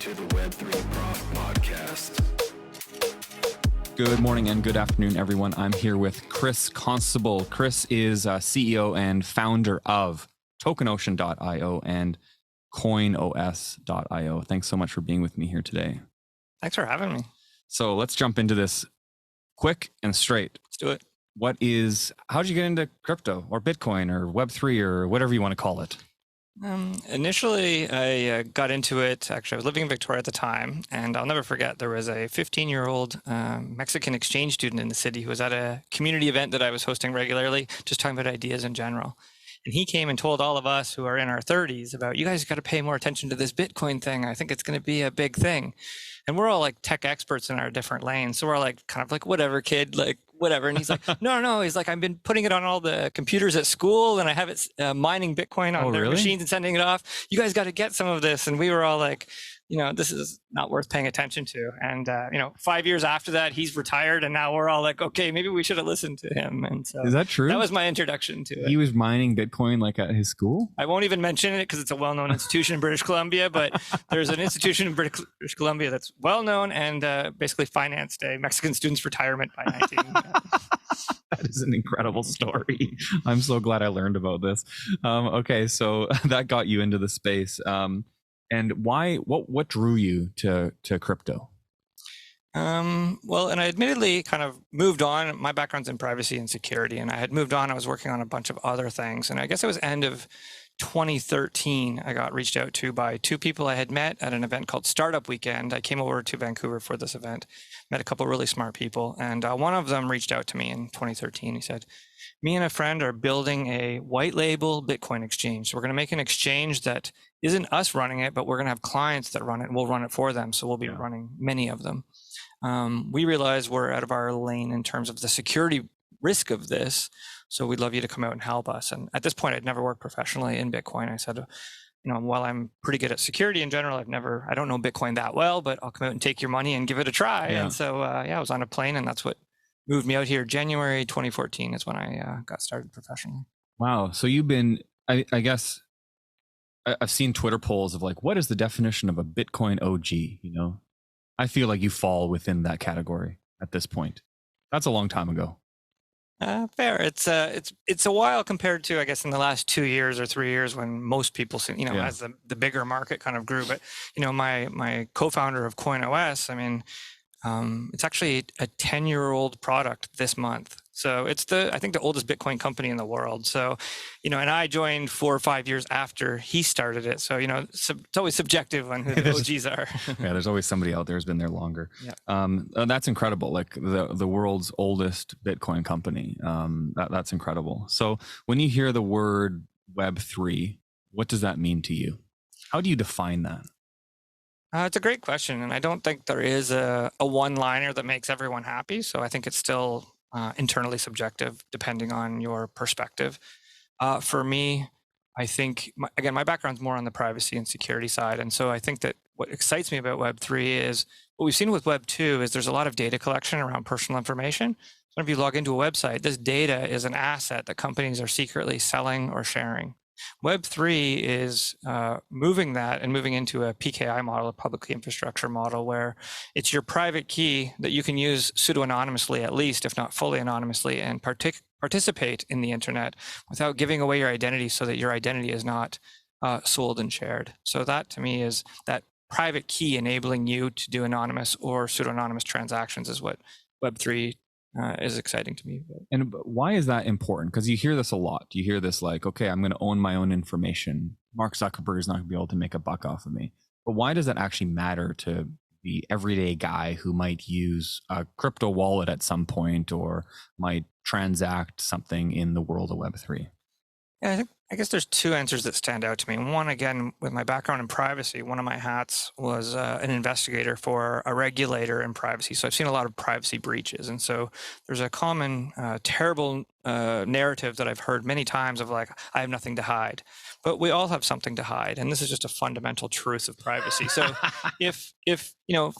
to the Web3 Prof Podcast. Good morning and good afternoon, everyone. I'm here with Kris Constable. Kris is CEO and founder of TokenOcean.io and CoinOS.io. Thanks so much for being with me here today. Thanks for having me. So let's jump into this quick and straight. Let's do it. How did you get into crypto or Bitcoin or Web3 or whatever you want to call it? Initially, I got into it. Actually, I was living in Victoria at the time, and I'll never forget, there was a 15-year-old Mexican exchange student in the city who was at a community event that I was hosting regularly, just talking about ideas in general. And he came and told all of us who are in our 30s about, you guys got to pay more attention to this Bitcoin thing. I think it's going to be a big thing. And we're all like tech experts in our different lanes. So we're all like, kind of like, whatever, kid, like, whatever. And he's like, no. He's like, I've been putting it on all the computers at school and I have it mining Bitcoin on their machines and sending it off. You guys got to get some of this. And we were all like, this is not worth paying attention to. And, 5 years after that, he's retired. And now we're all like, okay, maybe we should have listened to him. And so is that true? That was my introduction to it. He was mining Bitcoin like at his school? I won't even mention it because it's a well-known institution in British Columbia, but there's an institution in British Columbia that's well-known and basically financed a Mexican student's retirement by 19. That is an incredible story. I'm so glad I learned about this. Okay, so that got you into the space. And why? What drew you to crypto? Well, and I admittedly kind of moved on. My background's in privacy and security, and I had moved on. I was working on a bunch of other things, and I guess it was end of 2013. I got reached out to by two people I had met at an event called Startup Weekend. I came over to Vancouver for this event, met a couple really smart people, and one of them reached out to me in 2013. He said, me and a friend are building a white label Bitcoin exchange. So we're going to make an exchange that isn't us running it, but we're going to have clients that run it, and we'll run it for them. So we'll be running many of them. We realize we're out of our lane in terms of the security risk of this. So we'd love you to come out and help us. And at this point, I'd never worked professionally in Bitcoin. I said, while I'm pretty good at security in general, I don't know Bitcoin that well, but I'll come out and take your money and give it a try. Yeah. And so, I was on a plane, and that's what moved me out here. January 2014 is when I got started professionally. Wow. So you've been, I guess, I've seen Twitter polls of like, what is the definition of a Bitcoin OG? I feel like you fall within that category at this point. That's a long time ago. Fair. It's a while compared to, I guess, in the last 2 years or 3 years when most people, as the bigger market kind of grew. But, my co-founder of CoinOS, it's actually a 10-year-old product this month. So it's I think the oldest Bitcoin company in the world. So, and I joined 4 or 5 years after he started it. So, it's always subjective on who the OGs are. Yeah, there's always somebody out there who's been there longer. Yeah. That's incredible. Like the world's oldest Bitcoin company. That's incredible. So when you hear the word Web3, what does that mean to you? How do you define that? It's a great question. And I don't think there is a one-liner that makes everyone happy. So I think it's still internally subjective depending on your perspective. For me, I think, my background's more on the privacy and security side. And so I think that what excites me about Web3 is what we've seen with Web2 is there's a lot of data collection around personal information. So if you log into a website, this data is an asset that companies are secretly selling or sharing. Web3 is moving that and moving into a PKI model, a public key infrastructure model, where it's your private key that you can use pseudo-anonymously, at least, if not fully anonymously, and participate in the internet without giving away your identity so that your identity is not sold and shared. So that, to me, is that private key enabling you to do anonymous or pseudo-anonymous transactions is what Web3 is exciting to me. And why is that important? Because you hear this a lot. You hear this like, okay, I'm going to own my own information. Mark Zuckerberg is not going to be able to make a buck off of me. But why does that actually matter to the everyday guy who might use a crypto wallet at some point or might transact something in the world of Web3? Yeah, I guess there's two answers that stand out to me. One, again, with my background in privacy, one of my hats was an investigator for a regulator in privacy. So I've seen a lot of privacy breaches. And so there's a common terrible narrative that I've heard many times of like, I have nothing to hide. But we all have something to hide. And this is just a fundamental truth of privacy. So if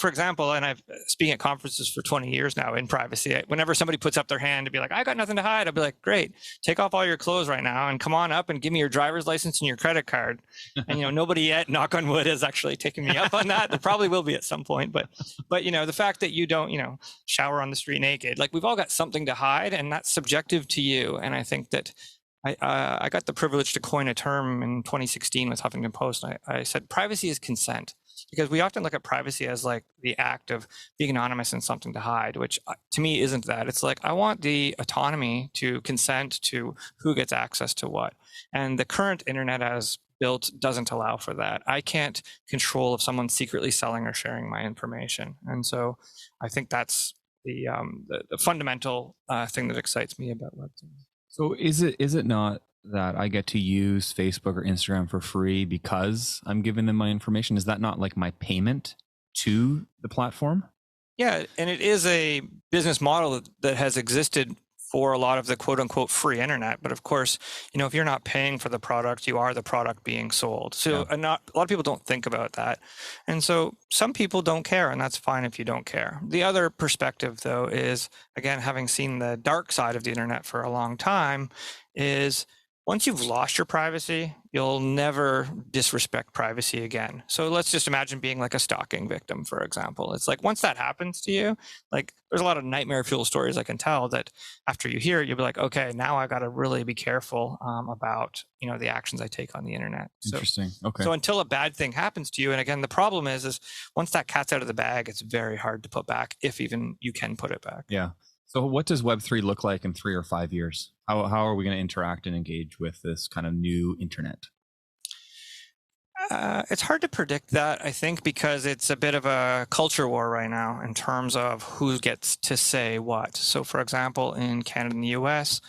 for example, and I've speaking at conferences for 20 years now in privacy, whenever somebody puts up their hand to be like, I got nothing to hide, I'll be like, great, take off all your clothes right now and come on up and and give me your driver's license and your credit card. And, nobody yet, knock on wood, has actually taken me up on that. There probably will be at some point, but the fact that you don't, shower on the street naked, like we've all got something to hide, and that's subjective to you. And I think that I got the privilege to coin a term in 2016 with Huffington Post. I said, privacy is consent, because we often look at privacy as like the act of being anonymous and something to hide, which to me isn't that. It's like, I want the autonomy to consent to who gets access to what. And the current internet as built doesn't allow for that. I can't control if someone's secretly selling or sharing my information. And so I think that's the fundamental thing that excites me about Web3. So is it not that I get to use Facebook or Instagram for free because I'm giving them my information? Is that not like my payment to the platform? Yeah, and it is a business model that has existed for a lot of the quote unquote free internet. But of course, if you're not paying for the product, you are the product being sold. So a lot of people don't think about that. And so some people don't care, and that's fine if you don't care. The other perspective, though, is, again, having seen the dark side of the internet for a long time, is once you've lost your privacy, you'll never disrespect privacy again. So let's just imagine being like a stalking victim, for example. It's like, once that happens to you, like there's a lot of nightmare fuel stories I can tell that after you hear it, you'll be like, okay, now I got to really be careful about, the actions I take on the internet. Interesting. Okay. So until a bad thing happens to you, and again, the problem is once that cat's out of the bag, it's very hard to put back, if even you can put it back. Yeah. So what does Web3 look like in 3 or 5 years? How are we going to interact and engage with this kind of new internet? It's hard to predict that, I think, because it's a bit of a culture war right now in terms of who gets to say what. So, for example, in Canada and the US,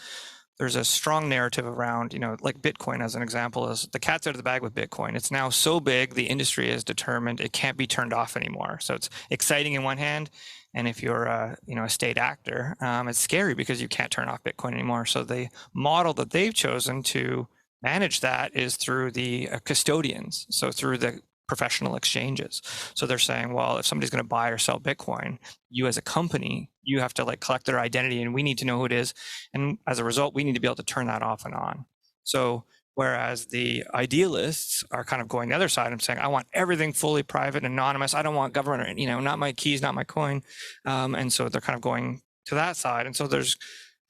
there's a strong narrative around, like Bitcoin as an example, is the cat's out of the bag with Bitcoin. It's now so big, the industry is determined it can't be turned off anymore. So it's exciting in one hand. And if you're a state actor, it's scary because you can't turn off Bitcoin anymore. So the model that they've chosen to manage that is through the custodians, so through the professional exchanges. So they're saying, well, if somebody's going to buy or sell Bitcoin, you as a company, you have to collect their identity, and we need to know who it is. And as a result, we need to be able to turn that off and on. So whereas the idealists are kind of going the other side and saying, I want everything fully private and anonymous. I don't want government, or, not my keys, not my coin. And so they're kind of going to that side. And so there's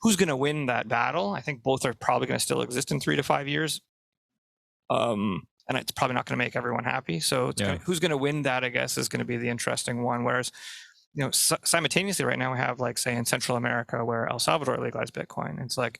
who's going to win that battle. I think both are probably going to still exist in 3 to 5 years. And it's probably not going to make everyone happy. So who's going to win that, I guess, is going to be the interesting one. Whereas, simultaneously right now we have, say in Central America, where El Salvador legalized Bitcoin. It's like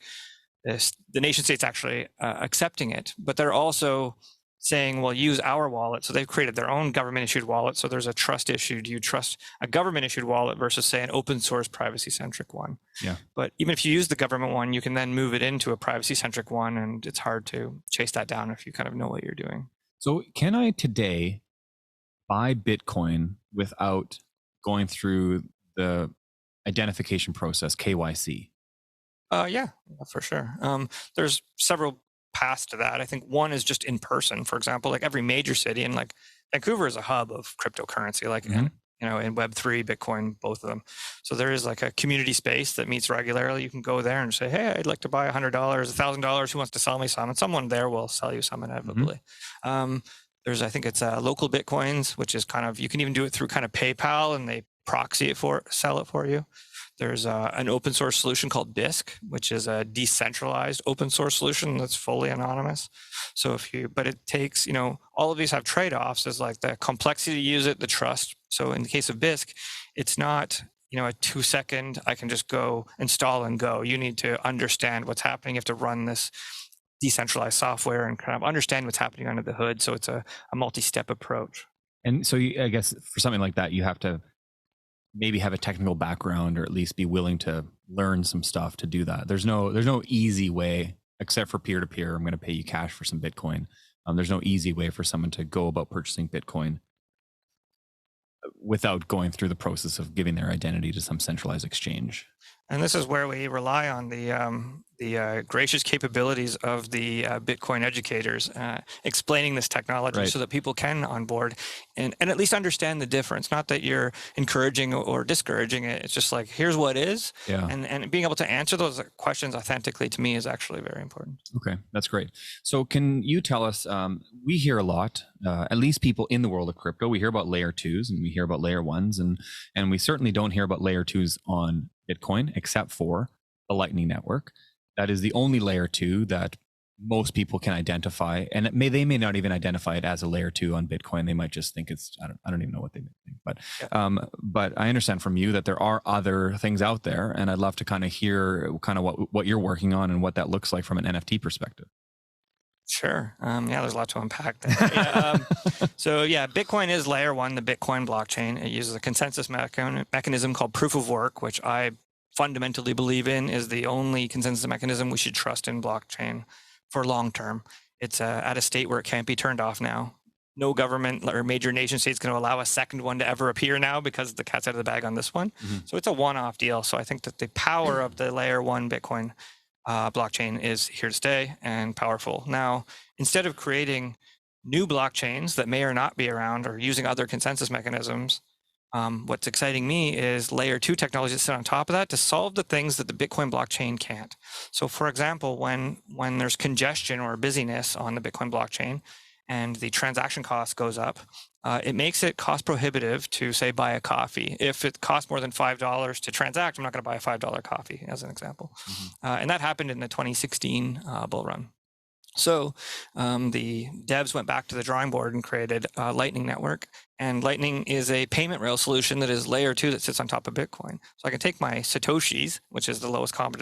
the nation state's actually accepting it, but they're also saying, well, use our wallet. So they've created their own government issued wallet. So there's a trust issue. Do you trust a government issued wallet versus, say, an open source privacy centric one? Yeah. But even if you use the government one, you can then move it into a privacy centric one, and it's hard to chase that down if you kind of know what you're doing. So can I today buy Bitcoin without going through the identification process, KYC? Yeah, for sure. There's several paths to that. I think one is just in person. For example, every major city, and Vancouver is a hub of cryptocurrency, in Web3, Bitcoin, both of them. So there is a community space that meets regularly. You can go there and say, hey, I'd like to buy $100, $1,000. Who wants to sell me some? And someone there will sell you some inevitably. There's, I think it's local Bitcoins, which is kind of, you can even do it through kind of PayPal, and they proxy it sell it for you. There's an open source solution called Bisq, which is a decentralized open source solution that's fully anonymous. So but it takes, all of these have trade-offs, is the complexity to use it, the trust. So in the case of Bisq, it's not, a 2-second, I can just go install and go. You need to understand what's happening. You have to run this decentralized software and kind of understand what's happening under the hood. So it's a multi-step approach. And so I guess for something like that, you have to maybe have a technical background, or at least be willing to learn some stuff to do that. There's no easy way, except for peer-to-peer. I'm going to pay you cash for some Bitcoin. There's no easy way for someone to go about purchasing Bitcoin without going through the process of giving their identity to some centralized exchange. And this is where we rely on the gracious capabilities of the Bitcoin educators explaining this technology, Right. so that people can onboard and at least understand the difference. Not that you're encouraging or discouraging it. It's just like, here's what is. Yeah. And being able to answer those questions authentically, to me, is actually very important. Okay, that's great. So can you tell us, we hear a lot, at least people in the world of crypto, we hear about layer 2s and we hear about layer 1s, and we certainly don't hear about layer 2s on Bitcoin, except for the Lightning Network. That is the only layer 2 that most people can identify, and they may not even identify it as a layer 2 on Bitcoin. They might just think it's, I don't even know what they think, but I understand from you that there are other things out there, and I'd love to kind of hear kind of what you're working on and what that looks like from an NFT perspective. Sure. Yeah, there's a lot to unpack there. So Bitcoin is layer 1, the Bitcoin blockchain. It uses a consensus mechanism called proof of work, which I fundamentally believe in is the only consensus mechanism we should trust in blockchain for long term. It's at a state where it can't be turned off now. No government or major nation state is going to allow a second one to ever appear now, because the cat's out of the bag on this one. Mm-hmm. So it's a one-off deal. So I think that the power of the layer 1 Bitcoin blockchain is here to stay and powerful. Now, instead of creating new blockchains that may or not be around, or using other consensus mechanisms, what's exciting me is layer 2 technology that sit on top of that to solve the things that the Bitcoin blockchain can't. So for example, when there's congestion or busyness on the Bitcoin blockchain and the transaction cost goes up, it makes it cost prohibitive to, say, buy a coffee. If it costs more than $5 to transact, I'm not going to buy a $5 coffee, as an example. Mm-hmm. And that happened in the 2016 bull run. So the devs went back to the drawing board and created Lightning Network. And Lightning is a payment rail solution that is layer 2 that sits on top of Bitcoin. So I can take my Satoshis, which is the lowest common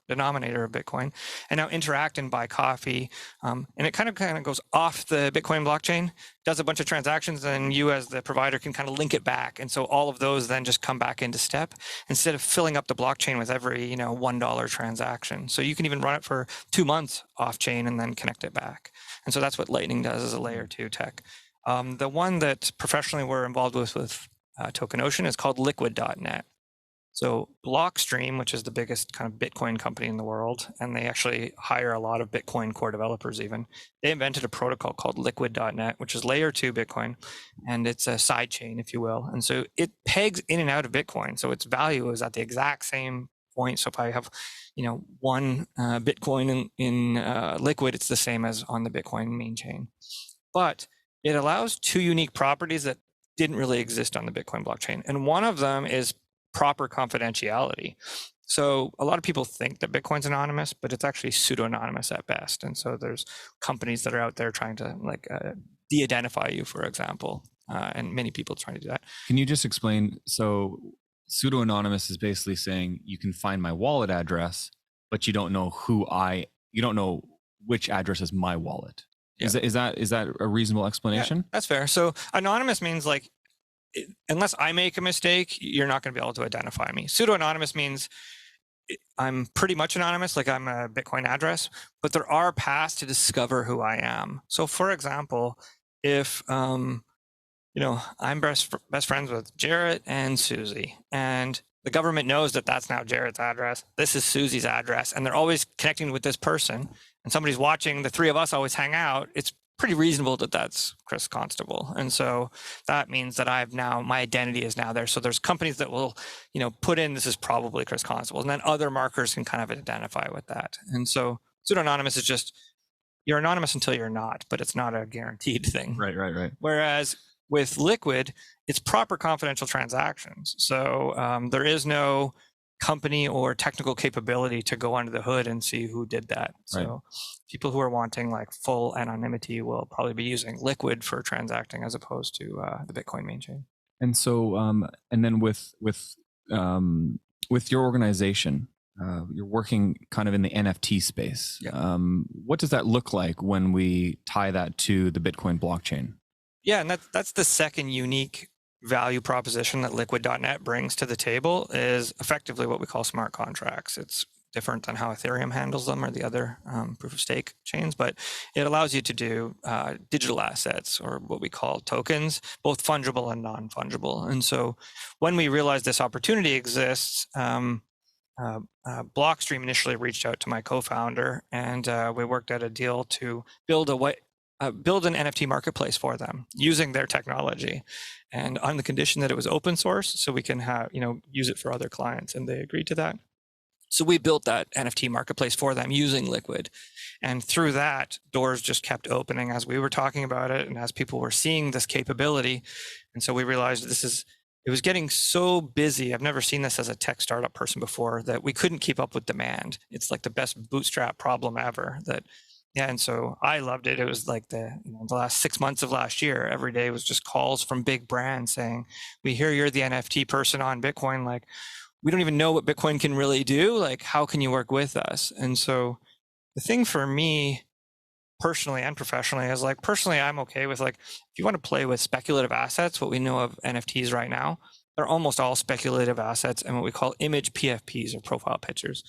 denominator of Bitcoin, and now interact and buy coffee. And it kind of goes off the Bitcoin blockchain, does a bunch of transactions, and you as the provider can kind of link it back. And so all of those then just come back into step, instead of filling up the blockchain with every $1 transaction. So you can even run it for 2 months off chain and then connect it back. And so that's what Lightning does as a layer 2 tech. The one that professionally we're involved with TokenOcean is called Liquid.net. So Blockstream, which is the biggest kind of Bitcoin company in the world, and they actually hire a lot of Bitcoin core developers even, they invented a protocol called Liquid.net, which is layer 2 Bitcoin, and it's a side chain, if you will. And so it pegs in and out of Bitcoin. So its value is at the exact same point. So if I have, one Bitcoin in Liquid, it's the same as on the Bitcoin main chain. But it allows 2 unique properties that didn't really exist on the Bitcoin blockchain. And one of them is proper confidentiality. So a lot of people think that Bitcoin's anonymous, but it's actually pseudo-anonymous at best. And so there's companies that are out there trying to de-identify you, for example, and many people trying to do that. Can you just explain? So pseudo-anonymous is basically saying you can find my wallet address, but you don't know you don't know which address is my wallet. Yeah. Is that a reasonable explanation? Yeah, that's fair. So anonymous means unless I make a mistake, you're not going to be able to identify me. Pseudo-anonymous means I'm pretty much anonymous, like I'm a Bitcoin address, but there are paths to discover who I am. So for example, if I'm best friends with Jarrett and Susie, and the government knows that that's now Jarrett's address, this is Susie's address, and they're always connecting with this person, and somebody's watching, the 3 of us always hang out, it's pretty reasonable that that's Kris Constable. And so that means that my identity is now there. So there's companies that will, put in, this is probably Kris Constable, and then other markers can kind of identify with that. And so pseudo-anonymous is just, you're anonymous until you're not, but it's not a guaranteed thing. Right. Whereas with Liquid, it's proper confidential transactions. So there is no company or technical capability to go under the hood and see who did that. So people who are wanting full anonymity will probably be using Liquid for transacting as opposed to the Bitcoin main chain. And so, and then with your organization, you're working kind of in the NFT space. Yeah. What does that look like when we tie that to the Bitcoin blockchain? Yeah, and that's the second unique value proposition that Liquid.net brings to the table, is effectively what we call smart contracts. It's different than how Ethereum handles them or the other proof of stake chains, but it allows you to do digital assets, or what we call tokens, both fungible and non-fungible. And so when we realized this opportunity exists, Blockstream initially reached out to my co-founder, and we worked out a deal to build an NFT marketplace for them using their technology, and on the condition that it was open source, so we can use it for other clients, and they agreed to that. So we built that NFT marketplace for them using Liquid. And through that, doors just kept opening as we were talking about it and as people were seeing this capability. And so we realized it was getting so busy. I've never seen this as a tech startup person before, that we couldn't keep up with demand. It's like the best bootstrap problem ever. And so I loved it. It was like the last 6 months of last year, every day was just calls from big brands saying, we hear you're the NFT person on Bitcoin. Like, we don't even know what Bitcoin can really do. Like, how can you work with us? And so the thing for me personally and professionally is, like, personally, I'm okay with, like, if you want to play with speculative assets, what we know of NFTs right now, they're almost all speculative assets and what we call image PFPs, or profile pictures.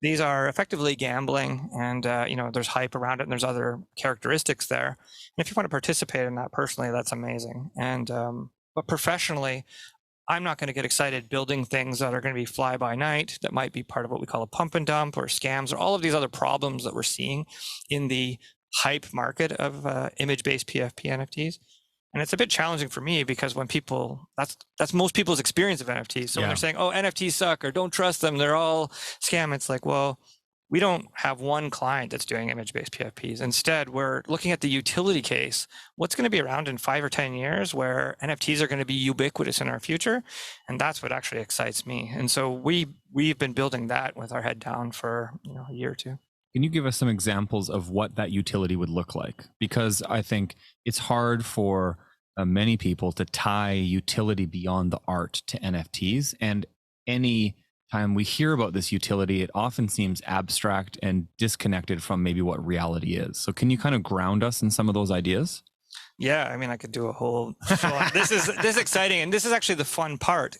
These are effectively gambling, and there's hype around it, and there's other characteristics there. And if you want to participate in that personally, that's amazing. And but professionally, I'm not going to get excited building things that are going to be fly by night, that might be part of what we call a pump and dump or scams, or all of these other problems that we're seeing in the hype market of image-based PFP NFTs. And it's a bit challenging for me because when people, that's most people's experience of NFTs. So when they're saying, oh, NFTs suck, or don't trust them, they're all scam. It's like, well, we don't have one client that's doing image-based PFPs. Instead, we're looking at the utility case. What's going to be around in 5 or 10 years where NFTs are going to be ubiquitous in our future? And that's what actually excites me. And so we've been building that with our head down for a year or two. Can you give us some examples of what that utility would look like? Because I think it's hard for many people to tie utility beyond the art to NFTs. And any time we hear about this utility, it often seems abstract and disconnected from maybe what reality is. So can you kind of ground us in some of those ideas? Yeah, I mean, I could do a whole show. This is exciting, and this is actually the fun part.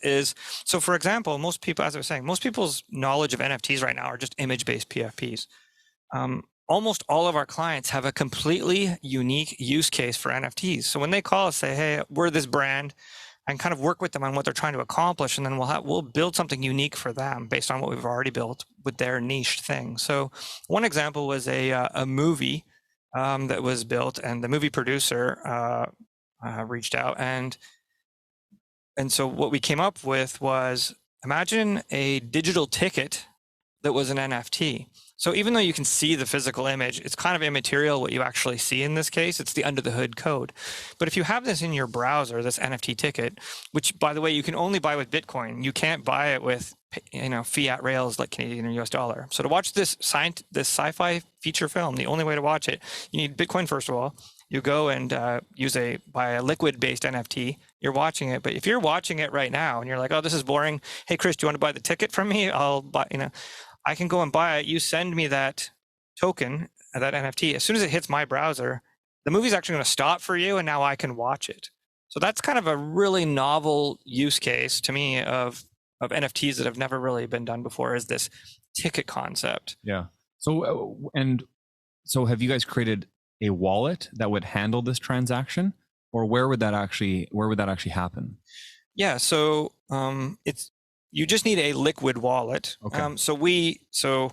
So, for example, most people, as I was saying, most people's knowledge of NFTs right now are just image-based PFPs. Almost all of our clients have a completely unique use case for NFTs. So when they call us, say, hey, we're this brand, and kind of work with them on what they're trying to accomplish, and then we'll build something unique for them based on what we've already built with their niche thing. So one example was a movie that was built, and the movie producer reached out, and so what we came up with was, imagine a digital ticket that was an NFT. So even though you can see the physical image, it's kind of immaterial what you actually see in this case. It's the under the hood code. But if you have this in your browser, this NFT ticket, which, by the way, you can only buy with Bitcoin, you can't buy it with fiat rails like Canadian or US dollar. So to watch this sci-fi feature film, the only way to watch it, you need Bitcoin first of all. You go and buy a Liquid-based NFT. You're watching it, but if you're watching it right now and you're like, oh, this is boring. Hey, Kris, do you want to buy the ticket from me? I'll buy. I can go and buy it. You send me that token, that NFT. As soon as it hits my browser, the movie's actually going to stop for you, and now I can watch it. So that's kind of a really novel use case to me of NFTs that have never really been done before, is this ticket concept. Yeah. So have you guys created a wallet that would handle this transaction, or where would that actually happen? Yeah. So you just need a Liquid wallet. Okay. So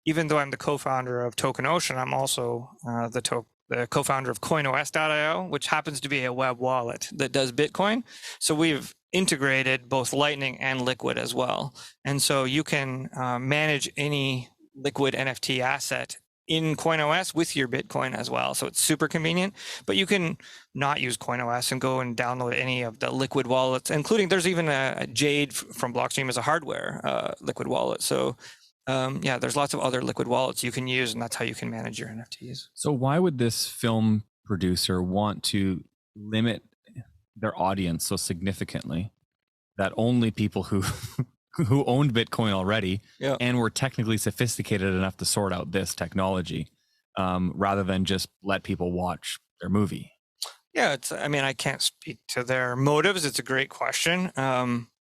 even though I'm the co-founder of TokenOcean, I'm also the co-founder of CoinOS.io, which happens to be a web wallet that does Bitcoin. So we've integrated both Lightning and Liquid as well. And so you can manage any Liquid NFT asset in CoinOS with your Bitcoin as well. So it's super convenient, but you can not use CoinOS and go and download any of the Liquid wallets, including there's even a Jade from Blockstream as a hardware Liquid wallet. So there's lots of other Liquid wallets you can use, and that's how you can manage your NFTs. So why would this film producer want to limit their audience so significantly that only people who owned Bitcoin already and were technically sophisticated enough to sort out this technology, rather than just let people watch their movie? Yeah, I can't speak to their motives. It's a great question.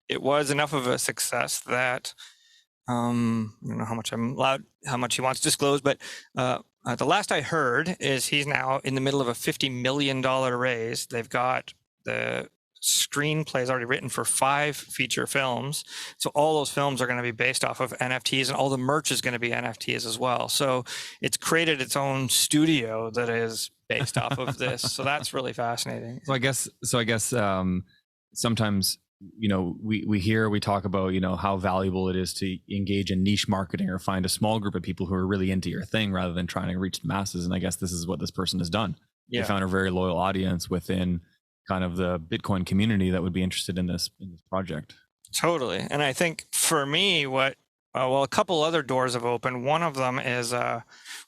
It was enough of a success that I don't know how much he wants to disclose, but the last I heard is he's now in the middle of a $50 million raise. They've got the screenplays already written for 5 feature films. So all those films are going to be based off of NFTs, and all the merch is going to be NFTs as well. So it's created its own studio that is based off of this. So that's really fascinating. So I guess sometimes, we talk about, how valuable it is to engage in niche marketing or find a small group of people who are really into your thing rather than trying to reach the masses. And I guess this is what this person has done. Yeah. They found a very loyal audience within kind of the Bitcoin community that would be interested in this project. Totally. And I think for me, a couple other doors have opened. One of them is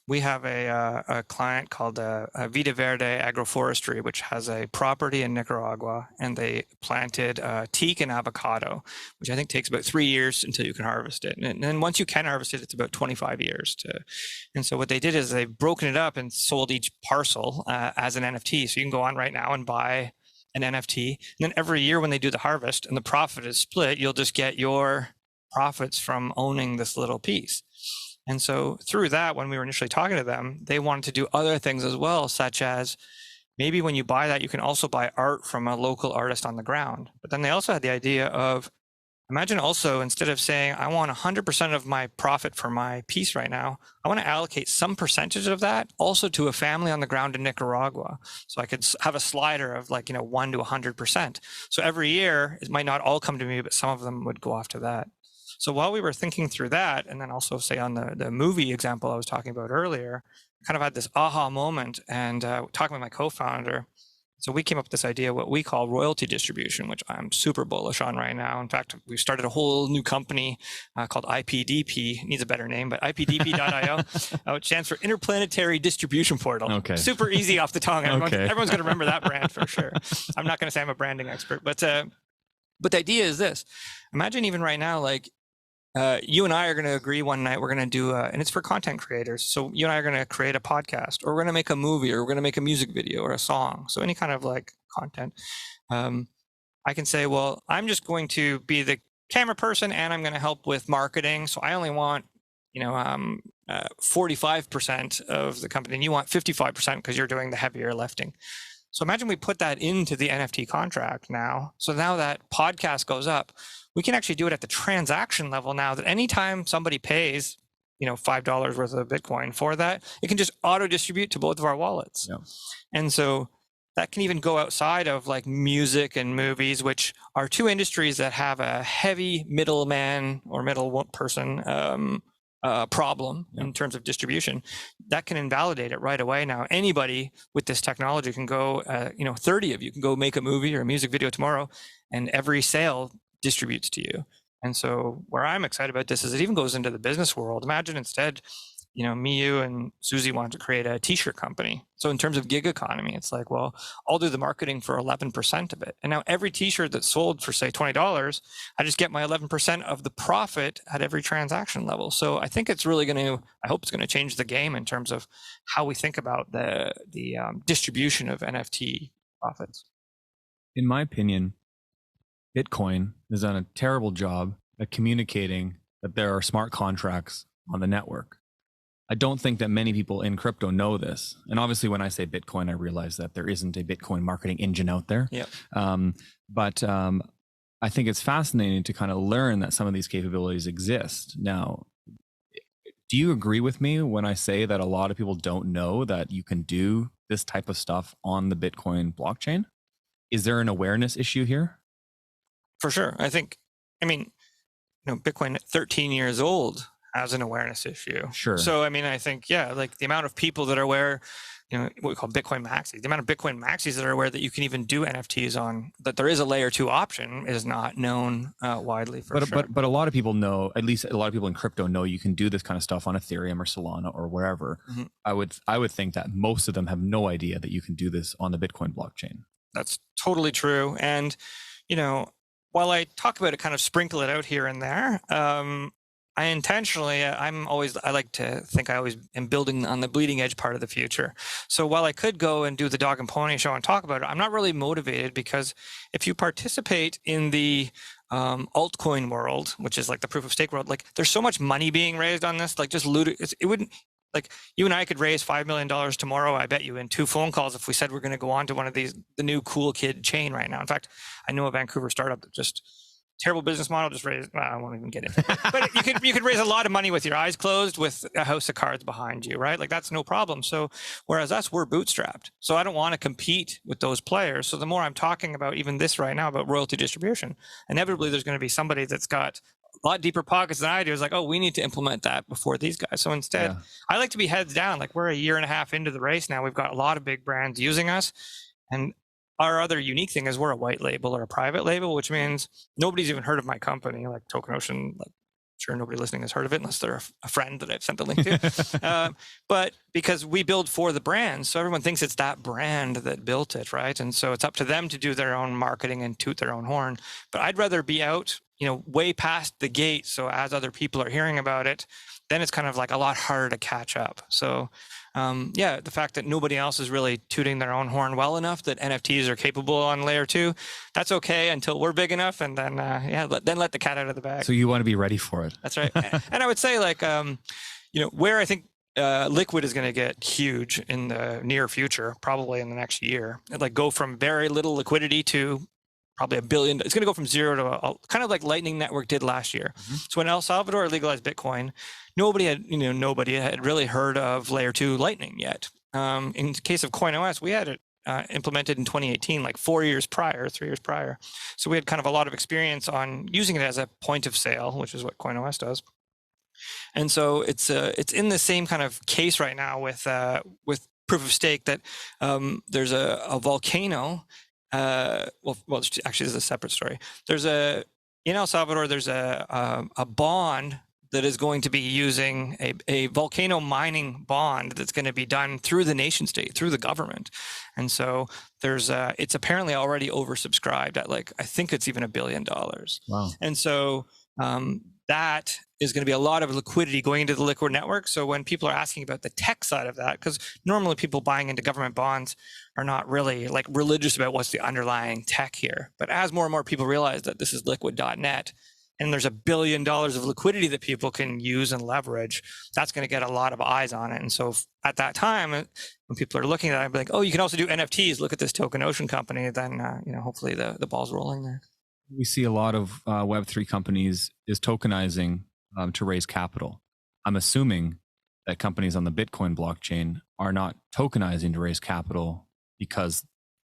we have a client called Vida Verde Agroforestry, which has a property in Nicaragua, and they planted teak and avocado, which I think takes about 3 years until you can harvest it. And then once you can harvest it, it's about 25 years And so what they did is they've broken it up and sold each parcel as an NFT. So you can go on right now and buy an NFT. And then every year when they do the harvest and the profit is split, you'll just get your profits from owning this little piece. And so through that, when we were initially talking to them, they wanted to do other things as well, such as maybe when you buy that, you can also buy art from a local artist on the ground. But then they also had the idea of, imagine also, instead of saying, I want 100% of my profit for my piece right now, I want to allocate some percentage of that also to a family on the ground in Nicaragua. So I could have a slider of 1 to 100%. So every year, it might not all come to me, but some of them would go off to that. So while we were thinking through that, and then also say on the movie example I was talking about earlier, kind of had this aha moment and talking with my co-founder. So we came up with this idea, what we call royalty distribution, which I'm super bullish on right now. In fact, we've started a whole new company called IPDP. It needs a better name, but IPDP.io, which stands for Interplanetary Distribution Portal. Okay. Super easy off the tongue. Okay. Everyone's going to remember that brand for sure. I'm not going to say I'm a branding expert, but the idea is this. Imagine even right now, you and I are going to agree one night, we're going to do, and it's for content creators. So you and I are going to create a podcast, or we're going to make a movie, or we're going to make a music video or a song. So any kind of content. I can say, well, I'm just going to be the camera person and I'm going to help with marketing. So I only want, 45% of the company, and you want 55% because you're doing the heavier lifting. So imagine we put that into the NFT contract now. So now that podcast goes up, we can actually do it at the transaction level now, that anytime somebody pays, $5 worth of Bitcoin for that, it can just auto distribute to both of our wallets. Yeah. And so that can even go outside of music and movies, which are 2 industries that have a heavy middleman or middle person problem in terms of distribution. That can invalidate it right away. Now, anybody with this technology can go, 30 of you can go make a movie or a music video tomorrow, and every sale distributes to you. And so where I'm excited about this is it even goes into the business world. Imagine instead, me, you, and Susie wanted to create a t-shirt company. So in terms of gig economy, it's well, I'll do the marketing for 11% of it. And now every t-shirt that's sold for say $20, I just get my 11% of the profit at every transaction level. So I think it's really I hope it's going to change the game in terms of how we think about the distribution of NFT profits. In my opinion, Bitcoin has done a terrible job at communicating that there are smart contracts on the network. I don't think that many people in crypto know this. And obviously when I say Bitcoin, I realize that there isn't a Bitcoin marketing engine out there. Yep. But I think it's fascinating to kind of learn that some of these capabilities exist. Now, do you agree with me when I say that a lot of people don't know that you can do this type of stuff on the Bitcoin blockchain? Is there an awareness issue here? For sure. Bitcoin at 13 years old has an awareness issue. Sure. So, I think, the amount of people that are aware, what we call Bitcoin maxis, the amount of Bitcoin maxis that are aware that you can even do NFTs on, that there is a layer 2 option, is not known widely for sure. But a lot of people know, at least a lot of people in crypto know you can do this kind of stuff on Ethereum or Solana or wherever. Mm-hmm. I would think that most of them have no idea that you can do this on the Bitcoin blockchain. That's totally true. And, while I talk about it, kind of sprinkle it out here and there, I intentionally, I like to think I always am building on the bleeding edge part of the future. So while I could go and do the dog and pony show and talk about it, I'm not really motivated, because if you participate in the altcoin world, which is the proof of stake world, there's so much money being raised on this, just ludicrous. Like you and I could raise $5 million tomorrow, I bet you, in 2 phone calls if we said we're going to go on to one of these, the new cool kid chain right now. In fact, I know a Vancouver startup that just terrible business model, just raised, well, I won't even get into it. But you could raise a lot of money with your eyes closed with a house of cards behind you, right? Like that's no problem. So whereas us, we're bootstrapped. So I don't want to compete with those players. So the more I'm talking about even this right now about royalty distribution, inevitably there's going to be somebody that's got a lot deeper pockets than I do. Is like, oh, we need to implement that before these guys. So instead, I like to be heads down. Like we're a year and a half into the race now. We've got a lot of big brands using us. And our other unique thing is we're a white label or a private label, which means nobody's even heard of my company, like TokenOcean. Like, sure, nobody listening has heard of it unless they're a friend that I've sent the link to. But because we build for the brand, so everyone thinks it's that brand that built it, right? And so it's up to them to do their own marketing and toot their own horn. But I'd rather be out, way past the gate. So as other people are hearing about it, then it's kind of like a lot harder to catch up. So the fact that nobody else is really tooting their own horn well enough that NFTs are capable on layer 2, that's okay until we're big enough, and then then let the cat out of the bag. So you want to be ready for it. That's right. And I would say like where I think liquid is going to get huge in the near future, probably in the next year, like go from very little liquidity to probably $1 billion. It's going to go from 0 to kind of like Lightning Network did last year. Mm-hmm. So when El Salvador legalized Bitcoin, nobody had really heard of layer 2 Lightning yet. In the case of CoinOS, we had it implemented in 2018, like 3 years prior. So we had kind of a lot of experience on using it as a point of sale, which is what CoinOS does. And so it's in the same kind of case right now with proof of stake that there's a volcano. Actually, this is a separate story. In El Salvador, there's a bond that is going to be using a volcano mining bond that's going to be done through the nation state, through the government. And so it's apparently already oversubscribed at I think it's even $1 billion. Wow. And so that is going to be a lot of liquidity going into the liquid network. So when people are asking about the tech side of that, because normally people buying into government bonds are not really religious about what's the underlying tech here. But as more and more people realize that this is liquid.net and there's $1 billion of liquidity that people can use and leverage, that's going to get a lot of eyes on it. And so at that time, when people are looking at it, I'd be like, oh, you can also do NFTs. Look at this TokenOcean company. Then, hopefully the ball's rolling there. We see a lot of Web3 companies is tokenizing to raise capital. I'm assuming that companies on the Bitcoin blockchain are not tokenizing to raise capital because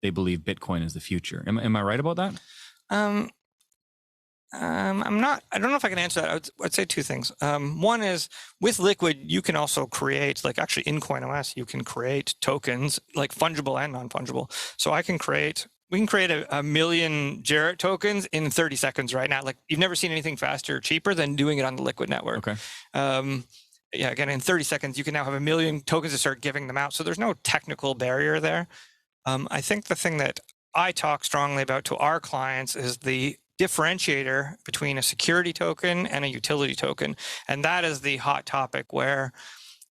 they believe Bitcoin is the future. Am I right about that? I'm not. I don't know if I can answer that. I'd say 2 things. One is with Liquid, you can also create, actually in CoinOS, you can create tokens like fungible and non-fungible. So we can create a million Jarrett tokens in 30 seconds right now. You've never seen anything faster or cheaper than doing it on the Liquid network. Okay. Again, in 30 seconds, you can now have 1 million tokens to start giving them out. So there's no technical barrier there. I think the thing that I talk strongly about to our clients is the differentiator between a security token and a utility token. And that is the hot topic where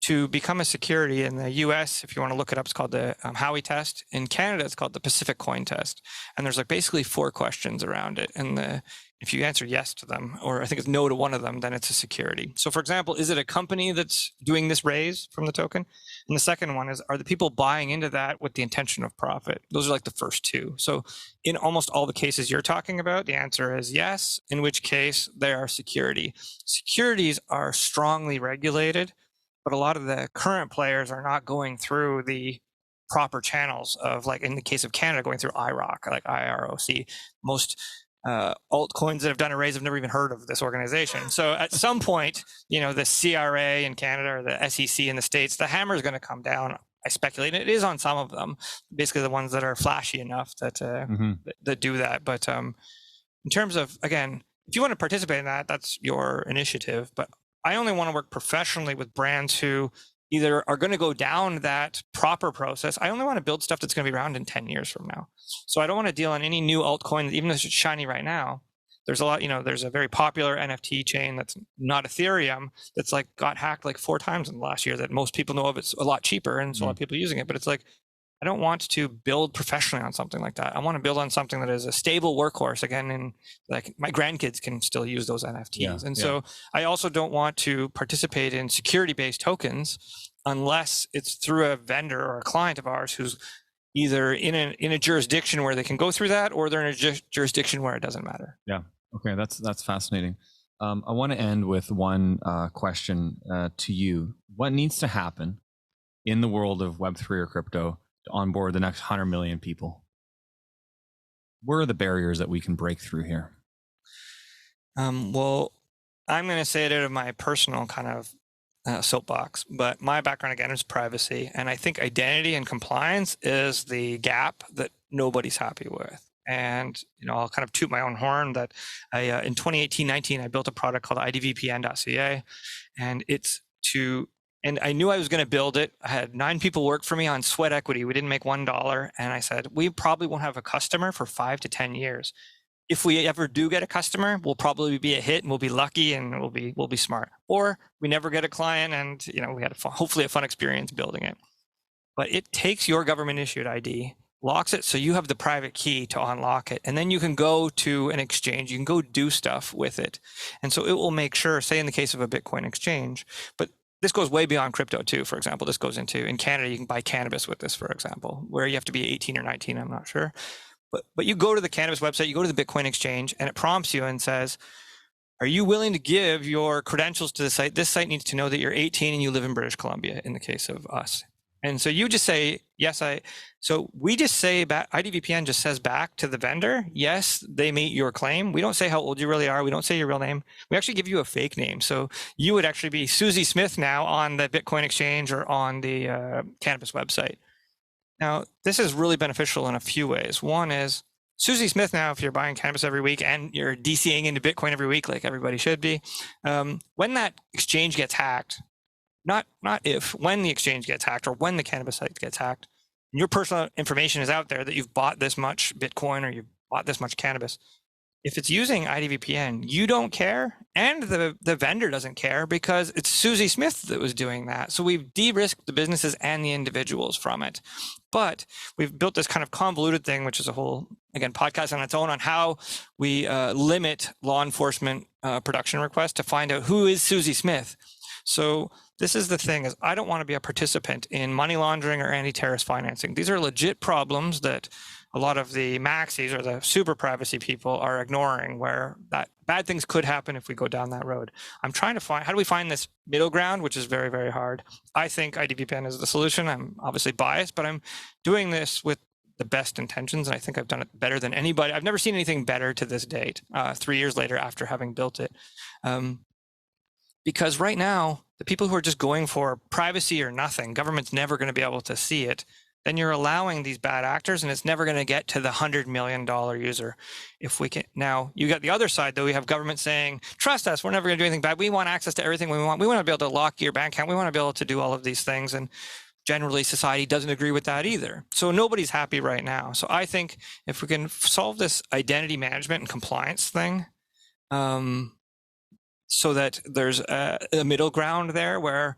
to become a security in the US, if you want to look it up, it's called the Howey test. In Canada, it's called the Pacific Coin test. And there's basically 4 questions around it. And if you answer yes to them, or I think it's no to one of them, then it's a security. So for example, is it a company that's doing this raise from the token? And the second one is, are the people buying into that with the intention of profit? Those are the first 2. So in almost all the cases you're talking about, the answer is yes, in which case they are security. Securities are strongly regulated, but a lot of the current players are not going through the proper channels of, in the case of Canada, going through IROC, IROC. Most altcoins that have done a raise have never even heard of this organization. So at some point, the CRA in Canada or the SEC in the States, the hammer is going to come down. I speculate it is on some of them, basically the ones that are flashy enough that that do that. But in terms of, again, if you want to participate in that, that's your initiative. But I only want to work professionally with brands who either are going to go down that proper process. I only want to build stuff that's going to be around in 10 years from now. So I don't want to deal on any new altcoin, even though it's shiny right now. There's a lot, there's a very popular NFT chain that's not Ethereum that's got hacked 4 times in the last year that most people know of. It's a lot cheaper and so a lot of people using it, but it's I don't want to build professionally on something like that. I want to build on something that is a stable workhorse again, and my grandkids can still use those NFTs. So I also don't want to participate in security-based tokens unless it's through a vendor or a client of ours who's either in a jurisdiction where they can go through that, or they're in a jurisdiction where it doesn't matter. Yeah. Okay. That's fascinating. I want to end with one question to you. What needs to happen in the world of Web3 or crypto to onboard the next 100 million people? Where are the barriers that we can break through here? Well, I'm going to say it out of my personal kind of soapbox, but my background again is privacy, and I think identity and compliance is the gap that nobody's happy with. And I'll kind of toot my own horn that in 2018-19 I built a product called idvpn.ca, and and I knew I was going to build it. I had 9 people work for me on sweat equity. We didn't make $1, and I said we probably won't have a customer for 5 to 10 years. If we ever do get a customer, we'll probably be a hit and we'll be lucky and we'll be smart. Or we never get a client and we had hopefully a fun experience building it. But it takes your government issued ID, locks it so you have the private key to unlock it, and then you can go to an exchange, you can go do stuff with it. And so it will make sure, say in the case of a Bitcoin exchange, but this goes way beyond crypto too. For example, this goes into, in Canada, you can buy cannabis with this, for example, where you have to be 18 or 19, I'm not sure. But you go to the cannabis website, you go to the Bitcoin exchange, and it prompts you and says, are you willing to give your credentials to the site? This site needs to know that you're 18 and you live in British Columbia in the case of us. And so you just say, yes, so we just say back, IDVPN just says back to the vendor, yes, they meet your claim. We don't say how old you really are. We don't say your real name. We actually give you a fake name. So you would actually be Susie Smith now on the Bitcoin exchange or on the cannabis website. Now, this is really beneficial in a few ways. One is Susie Smith now, if you're buying cannabis every week and you're DCing into Bitcoin every week, like everybody should be, when that exchange gets hacked, when the exchange gets hacked or when the cannabis site gets hacked, and your personal information is out there that you've bought this much Bitcoin or you've bought this much cannabis, if it's using IDVPN, you don't care, and the vendor doesn't care because it's Susie Smith that was doing that. So we've de-risked the businesses and the individuals from it. But we've built this kind of convoluted thing, which is a whole, again, podcast on its own on how we limit law enforcement production requests to find out who is Susie Smith. So this is the thing, is I don't want to be a participant in money laundering or anti-terrorist financing. These are legit problems that a lot of the maxis or the super privacy people are ignoring, where that bad things could happen if we go down that road. I'm trying to find, how do we find this middle ground, which is very, very hard. I think IDVPN is the solution. I'm obviously biased, but I'm doing this with the best intentions, and I think I've done it better than anybody. I've never seen anything better to this date, 3 years later after having built it. Because right now, the people who are just going for privacy or nothing, government's never going to be able to see it, then you're allowing these bad actors, and it's never going to get to the $100 million user. If we can, now you got the other side though. We have government saying, trust us, we're never going to do anything bad. We want access to everything we want. We want to be able to lock your bank account. We want to be able to do all of these things. And generally society doesn't agree with that either. So nobody's happy right now. So I think if we can solve this identity management and compliance thing, so that there's a middle ground there where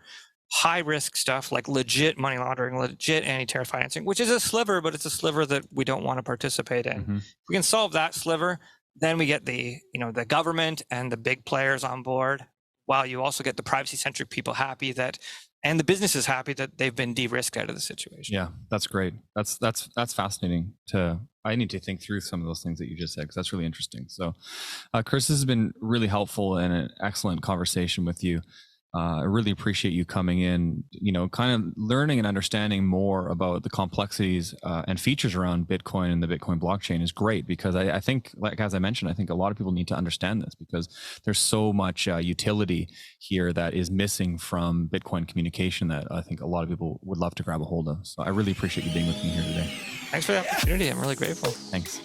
high risk stuff like legit money laundering, legit anti-terror financing, which is a sliver, but it's a sliver that we don't want to participate in. If we can solve that sliver, then we get the government and the big players on board, while you also get the privacy centric people happy and the business is happy that they've been de-risked out of the situation. Yeah, that's great. That's fascinating. I need to think through some of those things that you just said, because that's really interesting. So, Kris, this has been really helpful and an excellent conversation with you. I really appreciate you coming in, kind of learning and understanding more about the complexities and features around Bitcoin and the Bitcoin blockchain is great, because I think, like, as I mentioned, I think a lot of people need to understand this, because there's so much utility here that is missing from Bitcoin communication that I think a lot of people would love to grab a hold of. So I really appreciate you being with me here today. Thanks for the opportunity. I'm really grateful. Thanks.